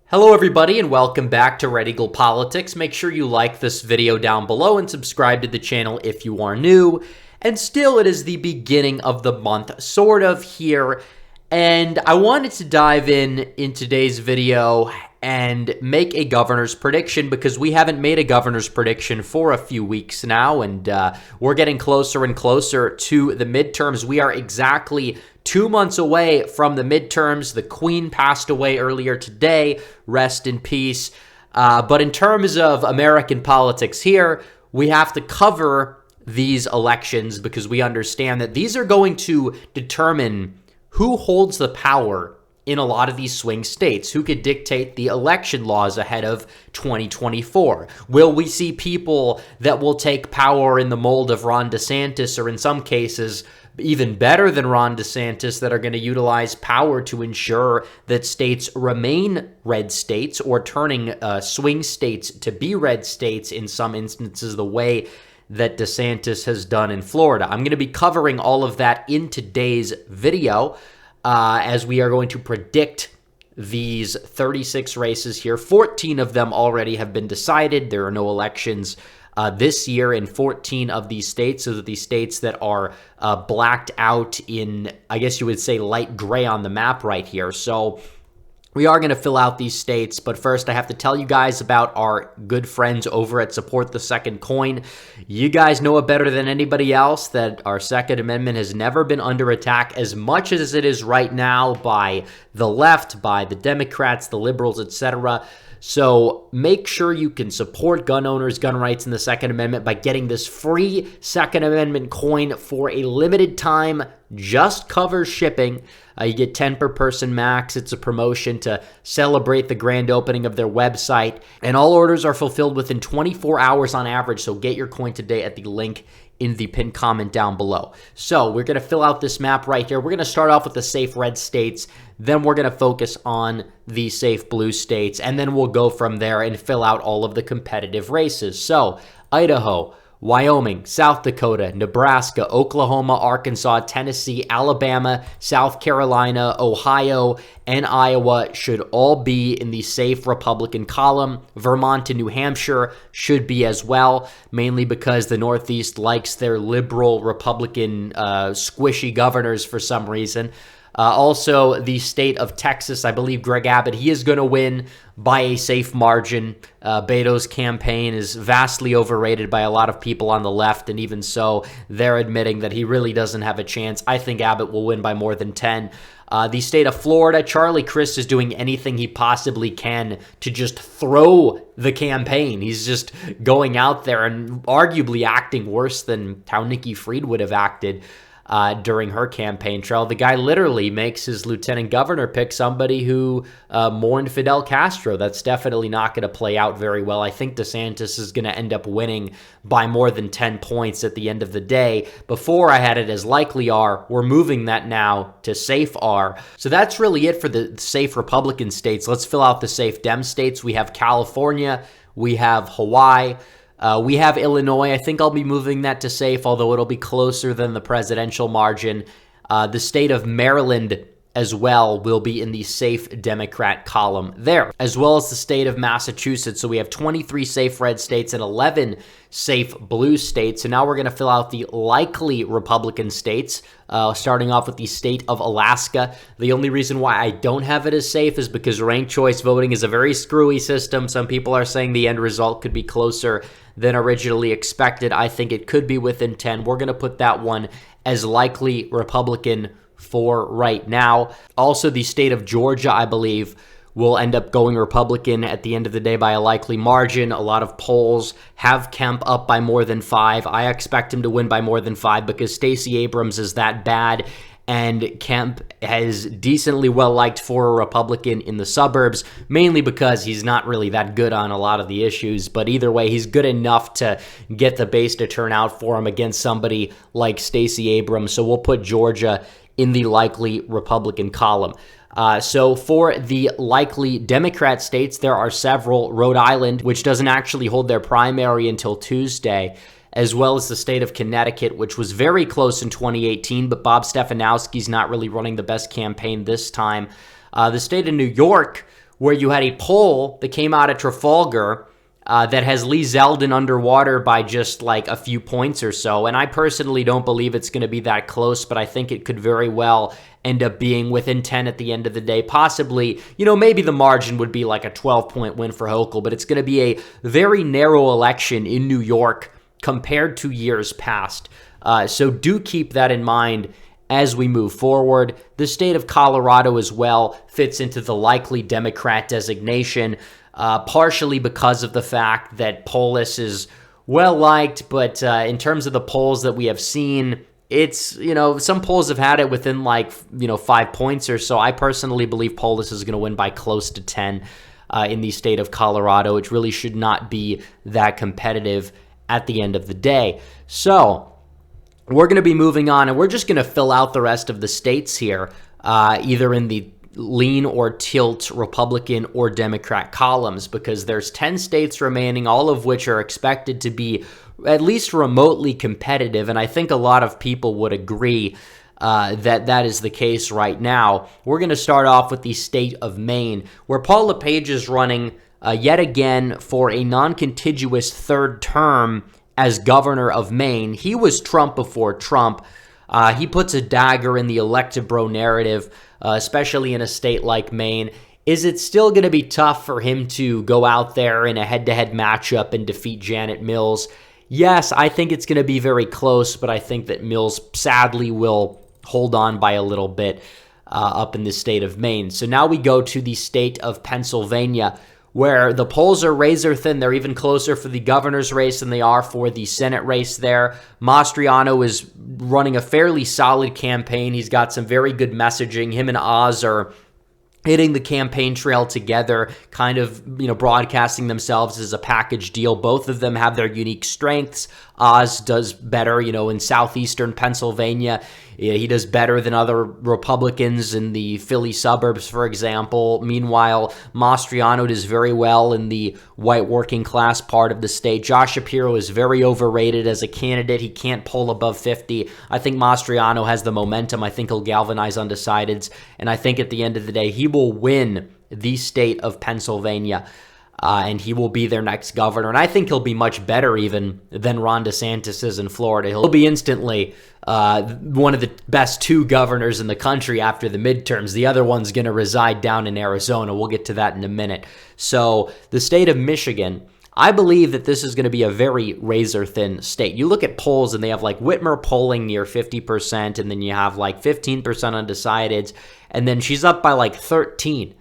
Hello everybody and welcome back to Red Eagle Politics. Make sure you like this video down below and subscribe to the channel if you are new. And still, it is the beginning of the month, sort of, here. And I wanted to dive in today's video and make a governor's prediction because we haven't made a governor's prediction for a few weeks now, and we're getting closer and closer to the midterms. We are exactly 2 months away from the midterms. The Queen passed away earlier today. Rest in peace. But in terms of American politics here, we have to cover these elections because we understand that these are going to determine who holds the power in a lot of these swing states, who could dictate the election laws ahead of 2024. Will we see people that will take power in the mold of Ron DeSantis, or in some cases, even better than Ron DeSantis, that are going to utilize power to ensure that states remain red states, or turning swing states to be red states in some instances, the way that DeSantis has done in Florida? I'm going to be covering all of that in today's video as we are going to predict these 36 races here. 14 of them already have been decided. There are no elections this year in 14 of these states. So these states that are blacked out in, I guess you would say, light gray on the map right here. So we are going to fill out these states, but first I have to tell you guys about our good friends over at Support the Second Coin. You guys know it better than anybody else that our Second Amendment has never been under attack as much as it is right now by the left, by the Democrats, the liberals, etc. So make sure you can support gun owners, gun rights, and the Second Amendment by getting this free Second Amendment coin for a limited time. Just covers shipping. You get 10 per person max. It's a promotion to celebrate the grand opening of their website. And all orders are fulfilled within 24 hours on average. So get your coin today at the link in the pinned comment down below. So we're going to fill out this map right here. We're going to start off with the safe red states. Then we're going to focus on the safe blue states. And then we'll go from there and fill out all of the competitive races. So Idaho, Wyoming, South Dakota, Nebraska, Oklahoma, Arkansas, Tennessee, Alabama, South Carolina, Ohio, and Iowa should all be in the safe Republican column. Vermont and New Hampshire should be as well, mainly because the Northeast likes their liberal Republican squishy governors for some reason. Also, the state of Texas, I believe Greg Abbott, he is going to win by a safe margin. Beto's campaign is vastly overrated by a lot of people on the left, and even so, they're admitting that he really doesn't have a chance. I think Abbott will win by more than 10. The state of Florida, Charlie Crist is doing anything he possibly can to just throw the campaign. He's just going out there and arguably acting worse than how Nikki Fried would have acted during her campaign trail. The guy literally makes his lieutenant governor pick somebody who mourned Fidel Castro. That's definitely not going to play out very well. I think DeSantis is going to end up winning by more than 10 points at the end of the day. Before, I had it as likely R. We're moving that now to safe R. So that's really it for the safe Republican states. Let's fill out the safe Dem states. We have California. We have Hawaii. We have Illinois. I think I'll be moving that to safe, although it'll be closer than the presidential margin. The state of Maryland as well will be in the safe Democrat column there, as well as the state of Massachusetts. So we have 23 safe red states and 11 safe blue states. So now we're going to fill out the likely Republican states, starting off with the state of Alaska. The only reason why I don't have it as safe is because ranked choice voting is a very screwy system. Some people are saying the end result could be closer than originally expected. I think it could be within 10. We're going to put that one as likely Republican for right now. Also, the state of Georgia, I believe, will end up going Republican at the end of the day by a likely margin. A lot of polls have Kemp up by more than 5. I expect him to win by more than 5 because Stacey Abrams is that bad, and Kemp is decently well-liked for a Republican in the suburbs, mainly because he's not really that good on a lot of the issues. But either way, he's good enough to get the base to turn out for him against somebody like Stacey Abrams. So we'll put Georgia in the likely Republican column. So for the likely Democrat states, there are several. Rhode Island, which doesn't actually hold their primary until Tuesday, as well as the state of Connecticut, which was very close in 2018, but Bob Stefanowski's not really running the best campaign this time. The state of New York, where you had a poll that came out of Trafalgar that has Lee Zeldin underwater by just like a few points or so. And I personally don't believe it's going to be that close, but I think it could very well end up being within 10 at the end of the day. Possibly, maybe the margin would be like a 12-point win for Hochul, but it's going to be a very narrow election in New York compared to years past. So do keep that in mind as we move forward. The state of Colorado as well fits into the likely Democrat designation, partially because of the fact that Polis is well-liked, but in terms of the polls that we have seen, it's, some polls have had it within 5 points or so. I personally believe Polis is going to win by close to 10 in the state of Colorado. It really should not be that competitive at the end of the day. So we're going to be moving on, and we're just going to fill out the rest of the states here, either in the lean or tilt Republican or Democrat columns, because there's 10 states remaining, all of which are expected to be at least remotely competitive. And I think a lot of people would agree that is the case right now. We're going to start off with the state of Maine, where Paul LePage is running yet again for a non-contiguous third term as governor of Maine. He was Trump before Trump. He puts a dagger in the electobro narrative, especially in a state like Maine. Is it still going to be tough for him to go out there in a head-to-head matchup and defeat Janet Mills? Yes, I think it's going to be very close, but I think that Mills sadly will hold on by a little bit up in the state of Maine. So now we go to the state of Pennsylvania, where the polls are razor thin. They're even closer for the governor's race than they are for the Senate race there. Mastriano is running a fairly solid campaign. He's got some very good messaging. Him and Oz are hitting the campaign trail together, kind of, broadcasting themselves as a package deal. Both of them have their unique strengths. Oz does better, in southeastern Pennsylvania. He does better than other Republicans in the Philly suburbs, for example. Meanwhile, Mastriano does very well in the white working class part of the state. Josh Shapiro is very overrated as a candidate. He can't poll above 50. I think Mastriano has the momentum. I think he'll galvanize undecideds. And I think at the end of the day, he will win the state of Pennsylvania. And he will be their next governor. And I think he'll be much better even than Ron DeSantis is in Florida. He'll be instantly one of the best two governors in the country after the midterms. The other one's going to reside down in Arizona. We'll get to that in a minute. So the state of Michigan, I believe that this is going to be a very razor-thin state. You look at polls, and they have Whitmer polling near 50%, and then you have 15% undecideds, and then she's up by 13.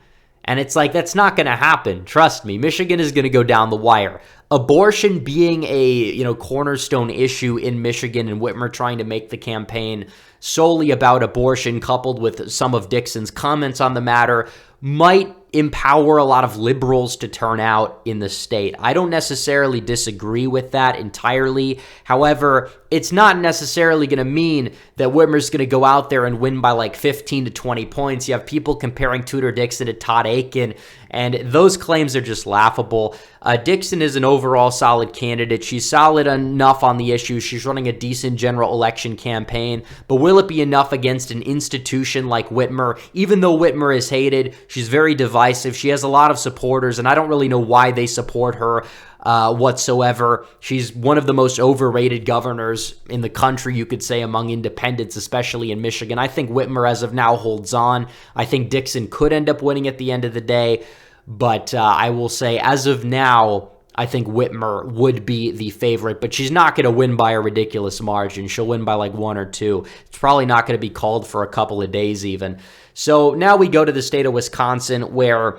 And it's that's not going to happen. Trust me. Michigan is going to go down the wire. Abortion being a, cornerstone issue in Michigan, and Whitmer trying to make the campaign solely about abortion, coupled with some of Dixon's comments on the matter, might empower a lot of liberals to turn out in the state. I don't necessarily disagree with that entirely. However, it's not necessarily going to mean that Whitmer's going to go out there and win by 15 to 20 points. You have people comparing Tudor Dixon to Todd Akin, and those claims are just laughable. Dixon is an overall solid candidate. She's solid enough on the issue. She's running a decent general election campaign, but will it be enough against an institution like Whitmer? Even though Whitmer is hated, she's very divisive. She has a lot of supporters, and I don't really know why they support her whatsoever. She's one of the most overrated governors in the country, you could say, among independents, especially in Michigan. I think Whitmer, as of now, holds on. I think Dixon could end up winning at the end of the day, but I will say, as of now, I think Whitmer would be the favorite, but she's not going to win by a ridiculous margin. She'll win by 1 or 2. It's probably not going to be called for a couple of days even. So now we go to the state of Wisconsin, where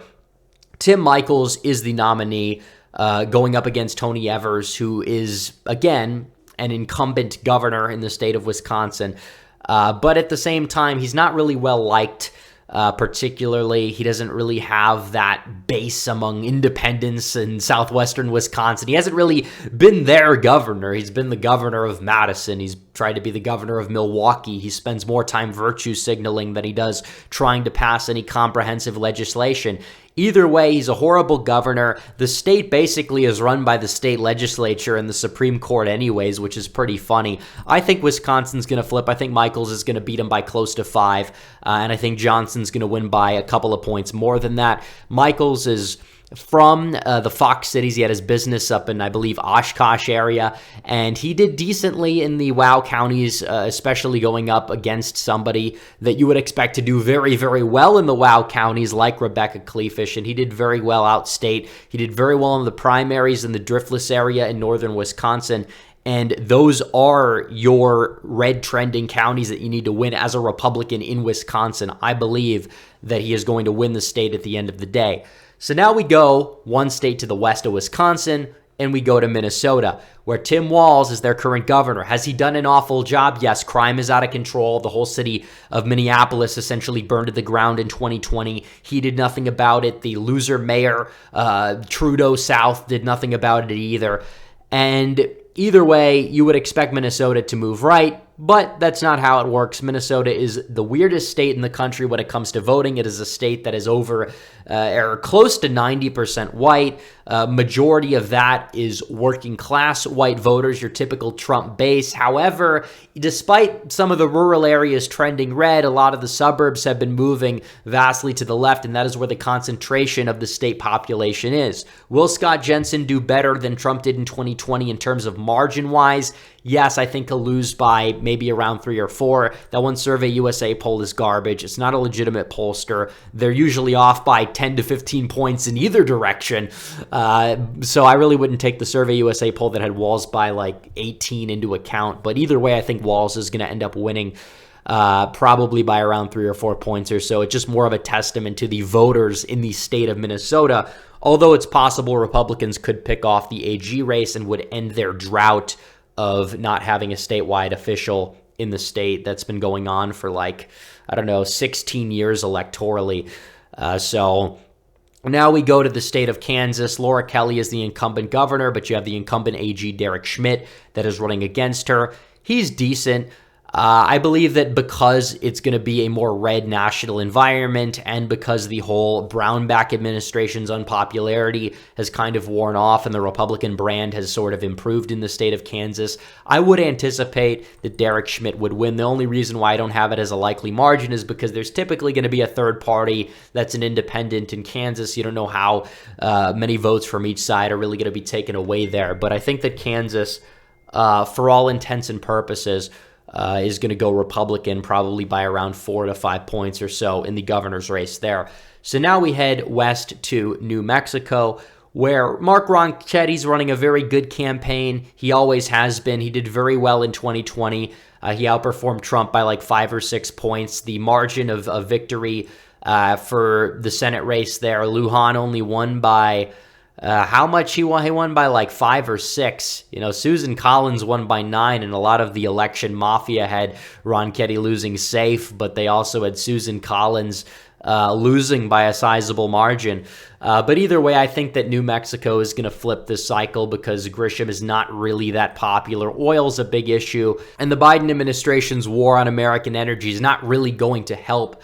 Tim Michels is the nominee, going up against Tony Evers, who is, again, an incumbent governor in the state of Wisconsin. But at the same time, he's not really well liked. Particularly, he doesn't really have that base among independents in southwestern Wisconsin. He hasn't really been their governor. He's been the governor of Madison. He's tried to be the governor of Milwaukee. He spends more time virtue signaling than he does trying to pass any comprehensive legislation. Either way, he's a horrible governor. The state basically is run by the state legislature and the Supreme Court anyways, which is pretty funny. I think Wisconsin's going to flip. I think Michaels is going to beat him by close to 5, and I think Johnson's going to win by a couple of points more than that. Michaels is from the Fox Cities. He had his business up in, I believe, Oshkosh area, and he did decently in the WOW counties, especially going up against somebody that you would expect to do very, very well in the WOW counties, like Rebecca Kleefisch, and he did very well outstate. He did very well in the primaries in the Driftless area in northern Wisconsin, and those are your red trending counties that you need to win as a Republican in Wisconsin. I believe that he is going to win the state at the end of the day. So now we go one state to the west of Wisconsin, and we go to Minnesota, where Tim Walz is their current governor. Has he done an awful job? Yes, crime is out of control. The whole city of Minneapolis essentially burned to the ground in 2020. He did nothing about it. The loser mayor, Trudeau South, did nothing about it either. And either way, you would expect Minnesota to move right, but that's not how it works. Minnesota is the weirdest state in the country when it comes to voting. It is a state that is over or close to 90% white. Majority of that is working class white voters, your typical Trump base. However, despite some of the rural areas trending red, a lot of the suburbs have been moving vastly to the left, and that is where the concentration of the state population is. Will Scott Jensen do better than Trump did in 2020 in terms of margin-wise? Yes, I think he'll lose by maybe around 3 or 4. That one Survey USA poll is garbage. It's not a legitimate pollster. They're usually off by 10 to 15 points in either direction. So I really wouldn't take the Survey USA poll that had Walz by like 18 into account. But either way, I think Walz is going to end up winning probably by around 3 or 4 points or so. It's just more of a testament to the voters in the state of Minnesota. Although it's possible Republicans could pick off the AG race and would end their drought of not having a statewide official in the state that's been going on for 16 years electorally. So now we go to the state of Kansas. Laura Kelly is the incumbent governor, but you have the incumbent AG, Derek Schmidt, that is running against her. He's decent. I believe that because it's going to be a more red national environment and because the whole Brownback administration's unpopularity has kind of worn off and the Republican brand has sort of improved in the state of Kansas, I would anticipate that Derek Schmidt would win. The only reason why I don't have it as a likely margin is because there's typically going to be a third party that's an independent in Kansas. You don't know how many votes from each side are really going to be taken away there. But I think that Kansas, for all intents and purposes, is going to go Republican probably by around 4 to 5 points or so in the governor's race there. So now we head west to New Mexico, where Mark Ronchetti's running a very good campaign. He always has been. He did very well in 2020. He outperformed Trump by like 5 or 6 points. The margin of victory for the Senate race there, Lujan only won by how much he won? He won by like 5 or 6. Susan Collins won by 9, and a lot of the election mafia had Ronchetti losing safe, but they also had Susan Collins losing by a sizable margin. But either way, I think that New Mexico is going to flip this cycle because Grisham is not really that popular. Oil's a big issue, and the Biden administration's war on American energy is not really going to help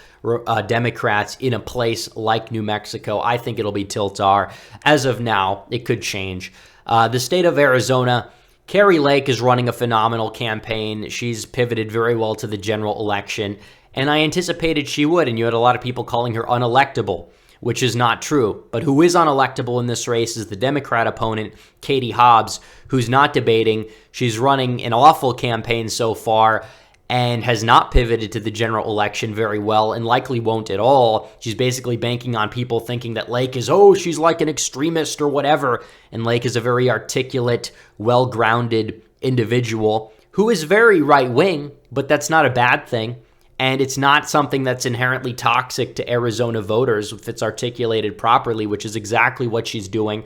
Democrats in a place like New Mexico. I think it'll be tilt-R. As of now, it could change. The state of Arizona, Kari Lake is running a phenomenal campaign. She's pivoted very well to the general election, and I anticipated she would, and you had a lot of people calling her unelectable, which is not true. But who is unelectable in this race is the Democrat opponent, Katie Hobbs, who's not debating. She's running an awful campaign so far and has not pivoted to the general election very well and likely won't at all. She's basically banking on people thinking that Lake is, she's like an extremist or whatever. And Lake is a very articulate, well-grounded individual who is very right-wing, but that's not a bad thing. And it's not something that's inherently toxic to Arizona voters if it's articulated properly, which is exactly what she's doing.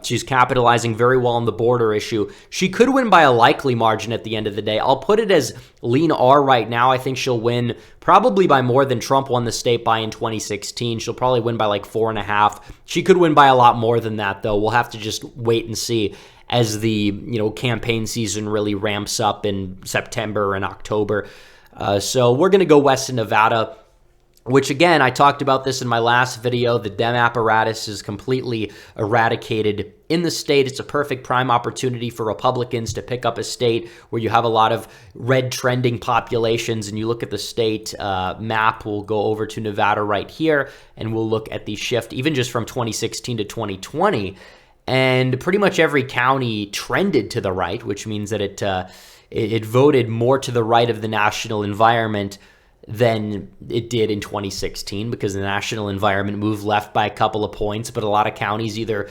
She's capitalizing very well on the border issue. She could win by a likely margin at the end of the day. I'll put it as lean R right now. I think she'll win probably by more than Trump won the state by in 2016. She'll probably win by like 4.5. She could win by a lot more than that, though. We'll have to just wait and see as the campaign season really ramps up in September and October. So we're going to go west to Nevada. which again, I talked about this in my last video. The Dem apparatus is completely eradicated in the state. It's a perfect prime opportunity for Republicans to pick up a state where you have a lot of red trending populations. And you look at the state map, we'll go over to Nevada right here, and we'll look at the shift even just from 2016 to 2020. And pretty much every county trended to the right, which means that it voted more to the right of the national environment than it did in 2016, because the national environment moved left by a couple of points, but a lot of counties either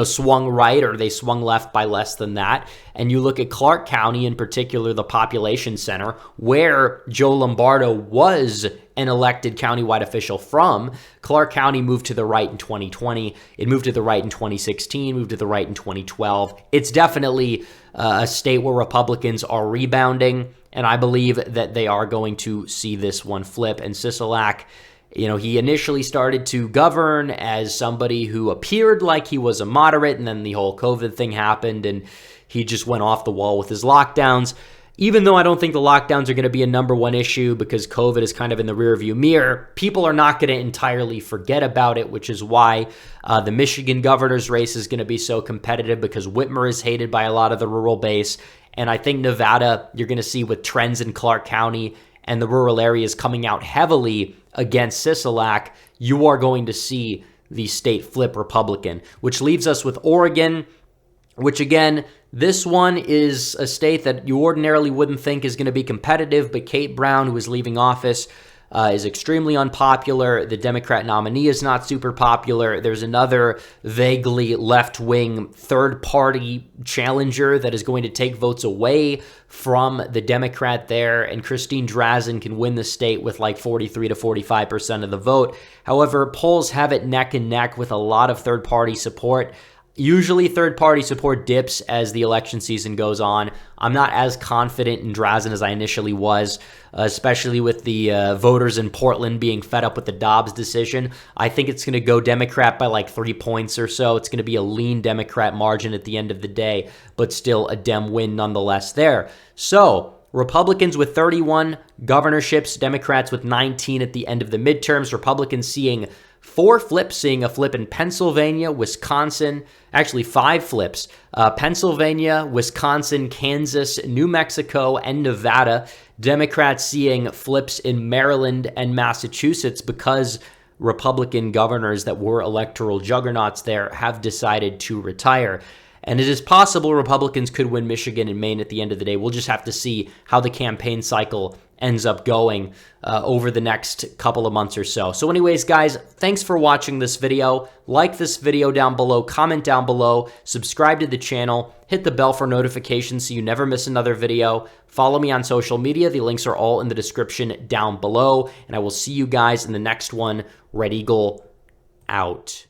swung right or they swung left by less than that. And you look at Clark County in particular, the population center, where Joe Lombardo was an elected countywide official from. Clark County moved to the right in 2020. It moved to the right in 2016, moved to the right in 2012. It's definitely a state where Republicans are rebounding, and I believe that they are going to see this one flip. And Sisolak, he initially started to govern as somebody who appeared like he was a moderate, and then the whole COVID thing happened, and he just went off the wall with his lockdowns. Even though I don't think the lockdowns are going to be a number one issue because COVID is kind of in the rearview mirror, people are not going to entirely forget about it, which is why the Michigan governor's race is going to be so competitive, because Whitmer is hated by a lot of the rural base. And I think Nevada, you're going to see with trends in Clark County and the rural areas coming out heavily against Sisolak, you are going to see the state flip Republican, which leaves us with Oregon, which again, this one is a state that you ordinarily wouldn't think is going to be competitive, but Kate Brown, who is leaving office, is extremely unpopular. The Democrat nominee is not super popular. There's another vaguely left-wing third-party challenger that is going to take votes away from the Democrat there, and Christine Drazin can win the state with like 43 to 45% of the vote. However, polls have it neck and neck with a lot of third-party support. Usually third-party support dips as the election season goes on. I'm not as confident in Drazin as I initially was, especially with the voters in Portland being fed up with the Dobbs decision. I think it's going to go Democrat by like 3 points or so. It's going to be a lean Democrat margin at the end of the day, but still a Dem win nonetheless there. So Republicans with 31 governorships, Democrats with 19 at the end of the midterms. Republicans seeing 4 flips, seeing a flip in Pennsylvania, Wisconsin, actually 5 flips, Pennsylvania, Wisconsin, Kansas, New Mexico, and Nevada. Democrats seeing flips in Maryland and Massachusetts because Republican governors that were electoral juggernauts there have decided to retire. And it is possible Republicans could win Michigan and Maine at the end of the day. We'll just have to see how the campaign cycle ends up going over the next couple of months or so. So anyways, guys, thanks for watching this video. Like this video down below, comment down below, subscribe to the channel, hit the bell for notifications so you never miss another video. Follow me on social media. The links are all in the description down below. And I will see you guys in the next one. Red Eagle out.